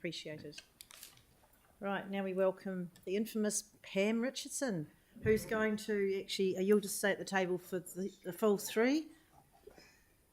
appreciated. Right, now we welcome the infamous Pam Richardson, who's going to actually, you'll just stay at the table for the full three?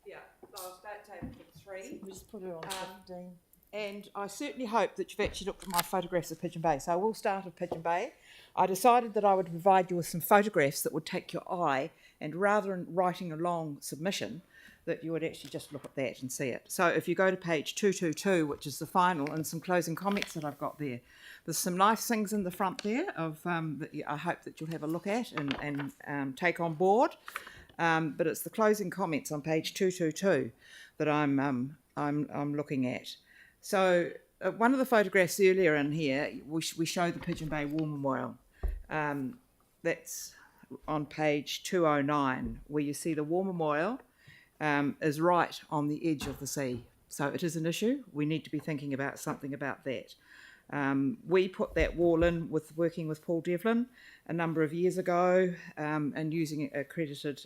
Yeah, I'll stay at table for 3. We'll just put her on 15. And I certainly hope that you've actually looked at my photographs of Pigeon Bay. So I will start with Pigeon Bay. I decided that I would provide you with some photographs that would take your eye, and rather than writing a long submission, that you would actually just look at that and see it. So if you go to page 222, which is the final, and some closing comments that I've got there, there's some nice things in the front there of that I hope that you'll have a look at and take on board. But it's the closing comments on page 222 that I'm looking at. So one of the photographs earlier in here, we show the Pigeon Bay War Memorial. That's on page 209, where you see the War Memorial is right on the edge of the sea. So it is an issue. We need to be thinking about something about that. We put that wall in with working with Paul Devlin a number of years ago and using accredited,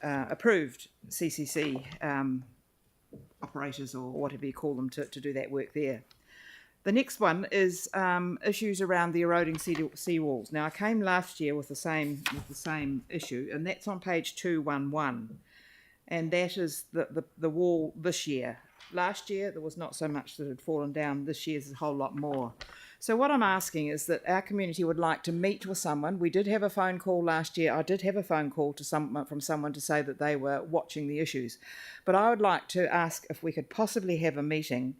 approved CCC operators, or whatever you call them, to do that work there. The next one is issues around the eroding sea walls. Now, I came last year with the same issue, and that's on page 211, and that is the wall this year. Last year there was not so much that had fallen down. This year's a whole lot more. So what I'm asking is that our community would like to meet with someone. We did have a phone call last year. I did have a phone call to from someone to say that they were watching the issues. But I would like to ask if we could possibly have a meeting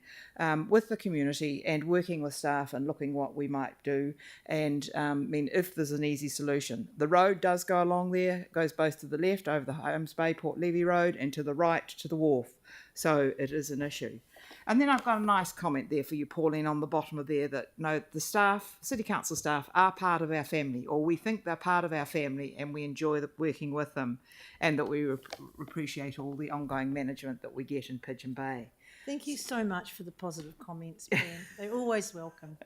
with the community and working with staff and looking what we might do, and if there's an easy solution. The road does go along there. It goes both to the left over the Holmes Bay Port Levy Road and to the right to the wharf. So it is an issue. And then I've got a nice comment there for you, Pauline, on the bottom of there, that the staff, City Council staff, are part of our family, or we think they're part of our family, and we enjoy working with them, and that we appreciate all the ongoing management that we get in Pigeon Bay. Thank you so much for the positive comments, Pam. They're always welcome.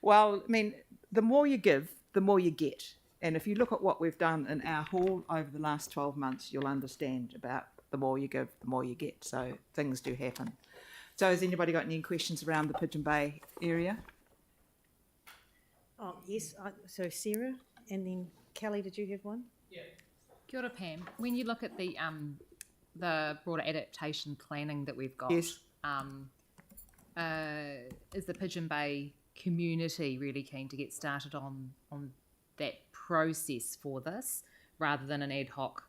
Well, the more you give, the more you get. And if you look at what we've done in our hall over the last 12 months, you'll understand about the more you give, the more you get. So things do happen. So has anybody got any questions around the Pigeon Bay area? Oh, yes. So Sarah, and then Kelly, did you have one? Yeah. Kia ora, Pam. When you look at the broader adaptation planning that we've got, yes. Is the Pigeon Bay community really keen to get started on that process for this, rather than an ad hoc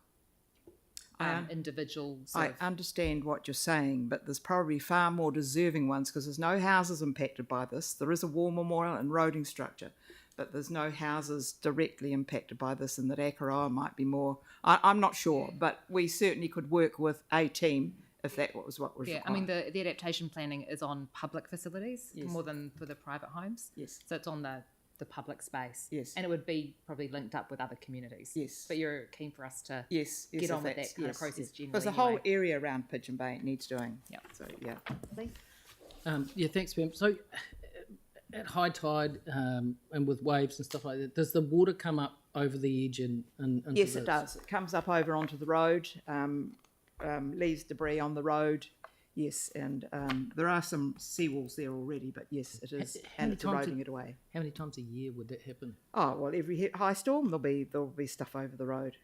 individual? I understand what you're saying, but there's probably far more deserving ones, because there's no houses impacted by this. There is a war memorial and roading structure, but there's no houses directly impacted by this, and that Akaroa might be more. I'm not sure, but we certainly could work with a team if that was what was required. I mean, the adaptation planning is on public facilities, yes, more than for the private homes. Yes. So it's on the public space. Yes. And it would be probably linked up with other communities. Yes. But you're keen for us to get on with that kind of process generally. Because the whole area around Pigeon Bay needs doing. Yeah. So, yeah. Thanks, Pam. So at high tide and with waves and stuff like that, does the water come up over the edge and yes, it does. It comes up over onto the road, leaves debris on the road. Yes, and there are some seawalls there already, but yes, it is, and it's eroding it away. How many times a year would that happen? Oh, well, every high storm there'll be stuff over the road.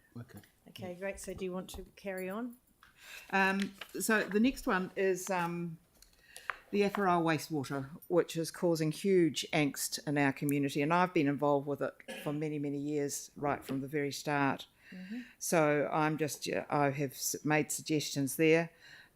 Okay, great. So do you want to carry on? So the next one is the Akaroa wastewater, which is causing huge angst in our community, and I've been involved with it for many, many years, right from the very start. Mm-hmm. So I have made suggestions there.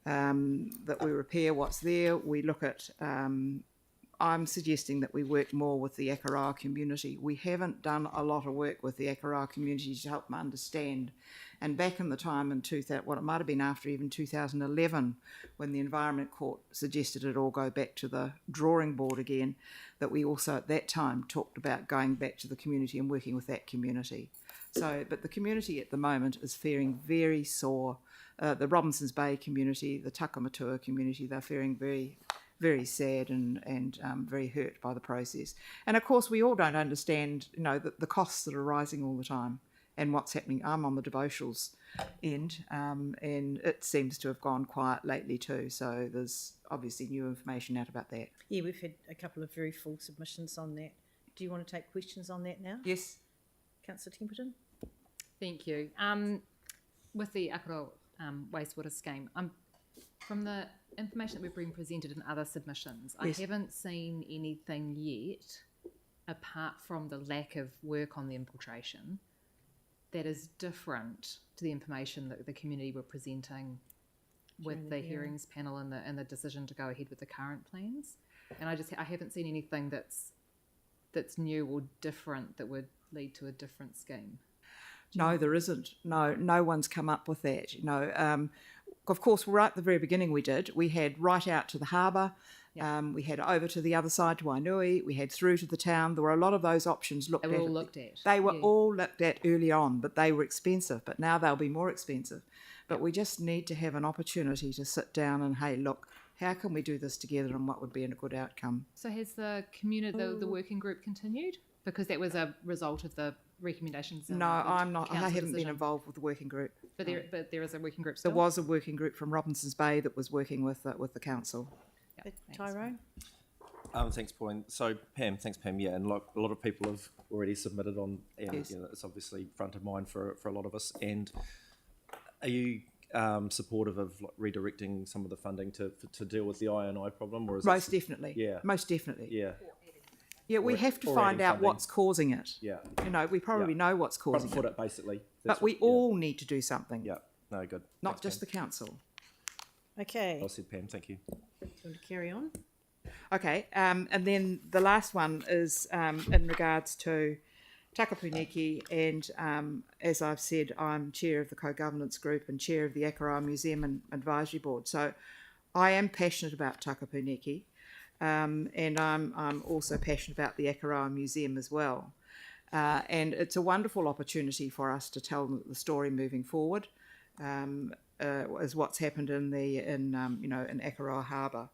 That we repair what's there. We look at, I'm suggesting that we work more with the Akaroa community. We haven't done a lot of work with the Akaroa community to help them understand. And back in the time in it might have been after even 2011, when the Environment Court suggested it all go back to the drawing board again, that we also at that time talked about going back to the community and working with that community. So, but the community at the moment is faring very sore. The Robinsons Bay community, the Takamatua community, they're faring very, very sad and very hurt by the process. And of course, we all don't understand, the costs that are rising all the time. and what's happening. I'm on the devotionals end, and it seems to have gone quiet lately too. So there's obviously new information out about that. Yeah, we've had a couple of very full submissions on that. Do you want to take questions on that now? Yes. Councillor Templeton? Thank you. With the Akaroa wastewater scheme, from the information that we've been presented in other submissions, Yes. I haven't seen anything yet, apart from the lack of work on the infiltration, that is different to the information that the community were presenting with the hearings panel and the decision to go ahead with the current plans. And I haven't seen anything that's new or different that would lead to a different scheme. No, there isn't. No one's come up with that. Of course, right at the very beginning we had right out to the harbour, we had over to the other side to Wainui, we had through to the town. There were a lot of those options looked at. They were all looked at. They were all looked at early on, but they were expensive. But now they'll be more expensive. But we just need to have an opportunity to sit down and, hey, look, how can we do this together and what would be a good outcome? So has the community, the working group continued? Because that was a result of the recommendations. No, I'm not. I haven't been involved with the working group. But there is a working group still? There was a working group from Robinson's Bay that was working with the council. Yeah, Tyrone? Thanks, Pauline. So, Pam, thanks, Pam. Yeah, and a lot of people have already submitted on, and Yes. It's obviously front of mind for a lot of us. And are you supportive of redirecting some of the funding to deal with the I&I problem, or is Most definitely. Yeah. Most definitely. Yeah, Yeah, we Or- have to or find adding out funding. what's causing it. yeah. We probably know what's Front causing foot it. it, basically. But we all need to do something, Yeah. No, good. not Thanks, just the Pam. council. Okay. Well said, Pam. Thank you. Do you want to carry on? Okay, and then the last one is in regards to Takapuniki, and as I've said, I'm chair of the co-governance group and chair of the Akaroa Museum and Advisory Board. So I am passionate about Takapuniki, and I'm also passionate about the Akaroa Museum as well. And it's a wonderful opportunity for us to tell the story moving forward, as what's happened in Akaroa Harbour.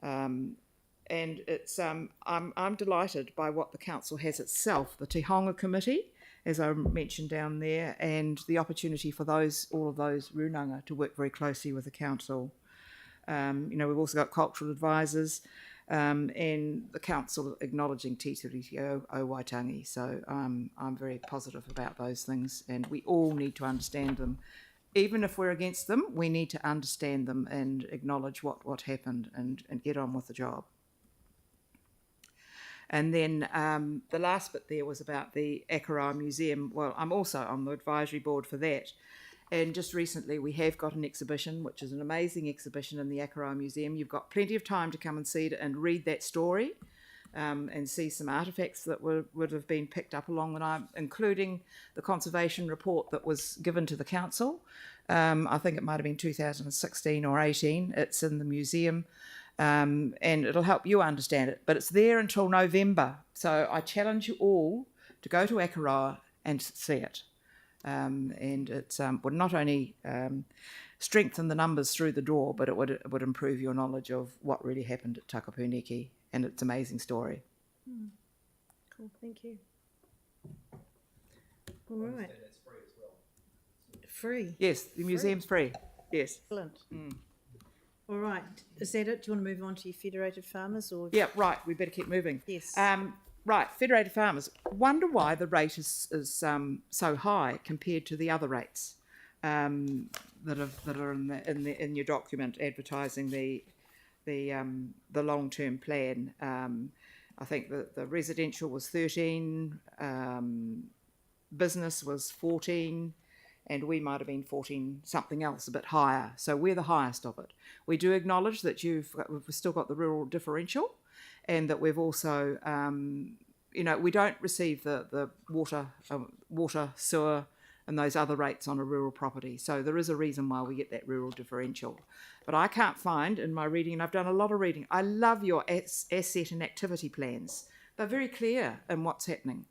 And it's I'm delighted by what the council has itself, the Te Honga Committee, as I mentioned down there, and the opportunity for all of those runanga to work very closely with the council. We've also got cultural advisors, and the council acknowledging Te Tiriti o Waitangi. So I'm very positive about those things, and we all need to understand them. Even if we're against them, we need to understand them and acknowledge what happened and get on with the job. And then the last bit there was about the Akaroa Museum. Well, I'm also on the advisory board for that. And just recently we have got an exhibition, which is an amazing exhibition in the Akaroa Museum. You've got plenty of time to come and see it and read that story, and see some artefacts that would have been picked up along the line, including the conservation report that was given to the council. I think it might have been 2016 or 18. It's in the museum. And it'll help you understand it. But it's there until November. So I challenge you all to go to Akaroa and see it. And it would not only strengthen the numbers through the door, but it would improve your knowledge of what really happened at Takapuniki and its amazing story. Cool, thank you. All right. Free. Yes, the museum's free. Yes. Excellent. All right. Is that it? Do you want to move on to your Federated Farmers or? Yeah, right. We better keep moving. Yes. Right, Federated Farmers. Wonder why the rate is so high compared to the other rates that are in your document advertising the long-term plan. I think the residential was 13, business was 14. And we might have been 14 something else, a bit higher. So we're the highest of it. We do acknowledge that we've still got the rural differential, and that we've also, we don't receive the water, sewer, and those other rates on a rural property. So there is a reason why we get that rural differential. But I can't find in my reading, and I've done a lot of reading, I love your asset and activity plans. They're very clear in what's happening.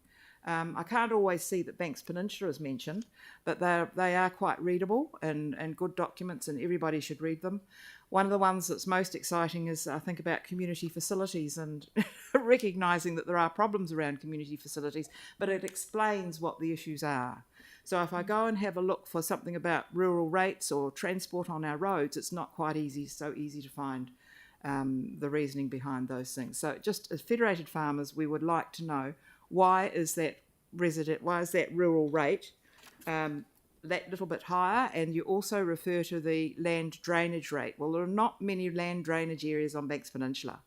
I can't always see that Banks Peninsula is mentioned, but they are quite readable and good documents, and everybody should read them. One of the ones that's most exciting is, I think, about community facilities and recognising that there are problems around community facilities, but it explains what the issues are. So if I go and have a look for something about rural rates or transport on our roads, it's not quite so easy to find the reasoning behind those things. So just as federated farmers, we would like to know why is that rural rate that little bit higher, and you also refer to the land drainage rate. Well, there are not many land drainage areas on Banks Peninsula.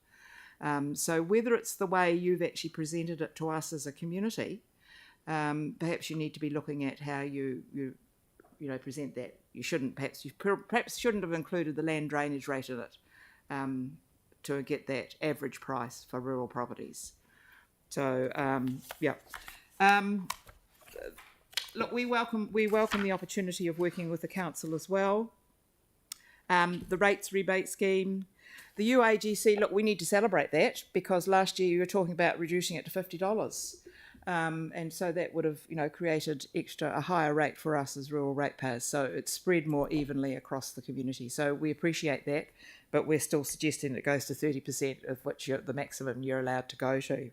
So whether it's the way you've actually presented it to us as a community, perhaps you need to be looking at how you present that. You perhaps shouldn't have included the land drainage rate in it to get that average price for rural properties. So look, we welcome the opportunity of working with the council as well. The rates rebate scheme, the UAGC. Look, we need to celebrate that because last year you were talking about reducing it to $50, and so that would have created a higher rate for us as rural ratepayers. So it's spread more evenly across the community. So we appreciate that, but we're still suggesting it goes to 30%, of which the maximum you're allowed to go to.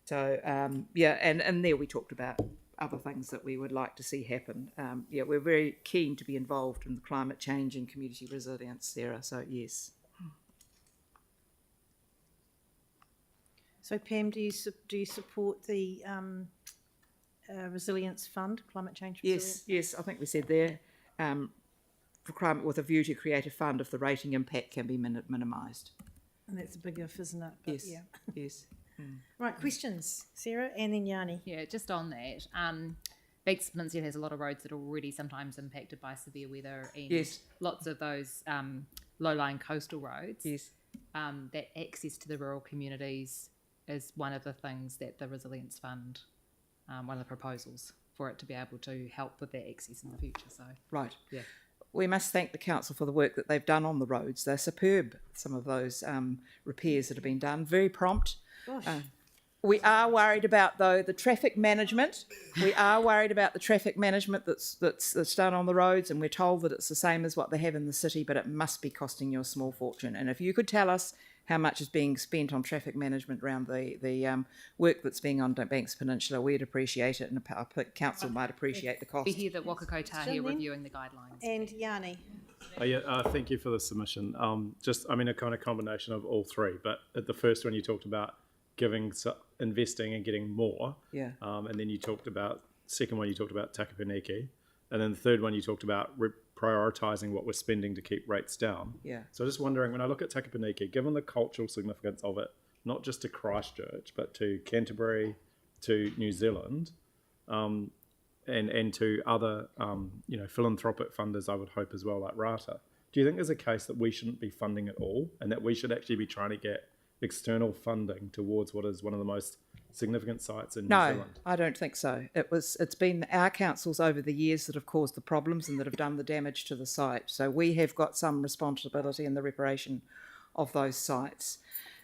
So and there we talked about other things that we would like to see happen. We're very keen to be involved in the climate change and community resilience, Sarah, so yes. So Pam, do you support the resilience fund, climate change resilience? Yes, I think we said there, for climate with a view to create a fund if the rating impact can be minimised. And that's a big if, isn't it? But Yes, yes. Right, questions, Sarah, and then Yanni. Yeah, just on that, Banks Peninsula has a lot of roads that are already sometimes impacted by severe weather, and Yes. lots of those low-lying coastal roads. Yes. That access to the rural communities is one of the things that the Resilience Fund, one of the proposals for it to be able to help with that access in the future. So Right. yeah. We must thank the council for the work that they've done on the roads. They're superb, some of those repairs that have been done, very prompt. Gosh. We are worried about, though, the traffic management. We are worried about the traffic management that's done on the roads, and we're told that it's the same as what they have in the city, but it must be costing you a small fortune. And if you could tell us how much is being spent on traffic management around the work that's being on Banks Peninsula, we'd appreciate it, and the council might appreciate the cost. We hear that Wakako Tahi are Then? reviewing the guidelines. And Yanni. Thank you for the submission. A kind of combination of all three. But at the first one, you talked about investing and getting more. Yeah. And then you talked about, second one, you talked about Takapaniki. And then the third one, you talked about prioritising what we're spending to keep rates down. Yeah. So just wondering, when I look at Takapaniki, given the cultural significance of it, not just to Christchurch, but to Canterbury, to New Zealand, and to other, philanthropic funders, I would hope as well, like Rata. Do you think there's a case that we shouldn't be funding it all, and that we should actually be trying to get external funding towards what is one of the most significant sites in New Zealand? No, I don't think so. It's been our councils over the years that have caused the problems and that have done the damage to the site. So we have got some responsibility in the reparation of those sites.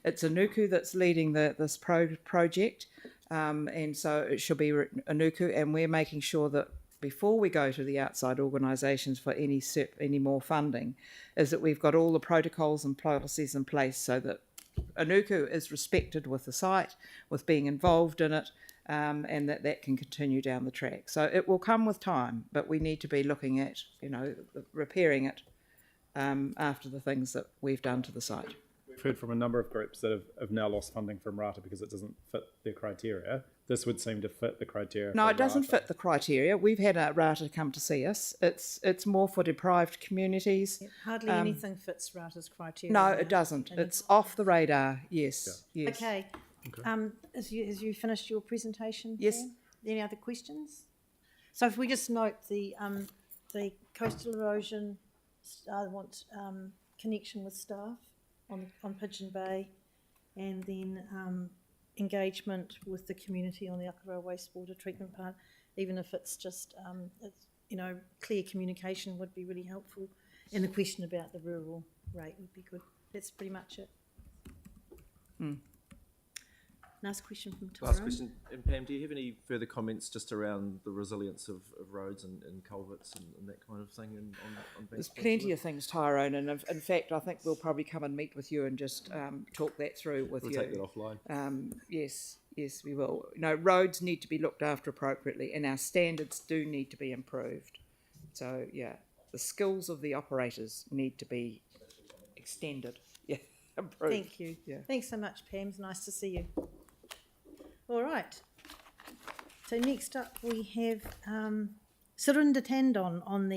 It's Anuku that's leading this project, and so it should be Anuku, and we're making sure that before we go to the outside organisations for any more funding, is that we've got all the protocols and policies in place so that Anuku is respected with the site, with being involved in it, and that can continue down the track. So it will come with time, but we need to be looking at, repairing it after the things that we've done to the site. We've heard from a number of groups that have now lost funding from Rata because it doesn't fit their criteria. This would seem to fit the criteria. No, for it doesn't Rata. fit the criteria. We've had a Rata come to see us. It's more for deprived communities. Hardly anything fits Rata's criteria. No, now. it doesn't. And It's off the radar. Yes, yes. Okay. Has you finished your presentation? Yes. Pam? Any other questions? So if we just note the coastal erosion, I want connection with staff on Pigeon Bay, and then engagement with the community on the Akaroa wastewater treatment part, even if it's just clear communication would be really helpful, and the question about the rural rate would be good. That's pretty much it. Last question from Tyrone. Last question, and Pam, do you have any further comments just around the resilience of roads and culverts and that kind of thing on There's Banks plenty Peninsula? of things, Tyrone, and in fact, I think we'll probably come and meet with you and just talk that through with We'll you. take that offline. Yes, we will. No, roads need to be looked after appropriately, and our standards do need to be improved. So, yeah, the skills of the operators need to be extended. Yeah, improved. Thank you. Yeah. Thanks so much, Pam. It's nice to see you. All right. So next up we have Surunda Tandon on the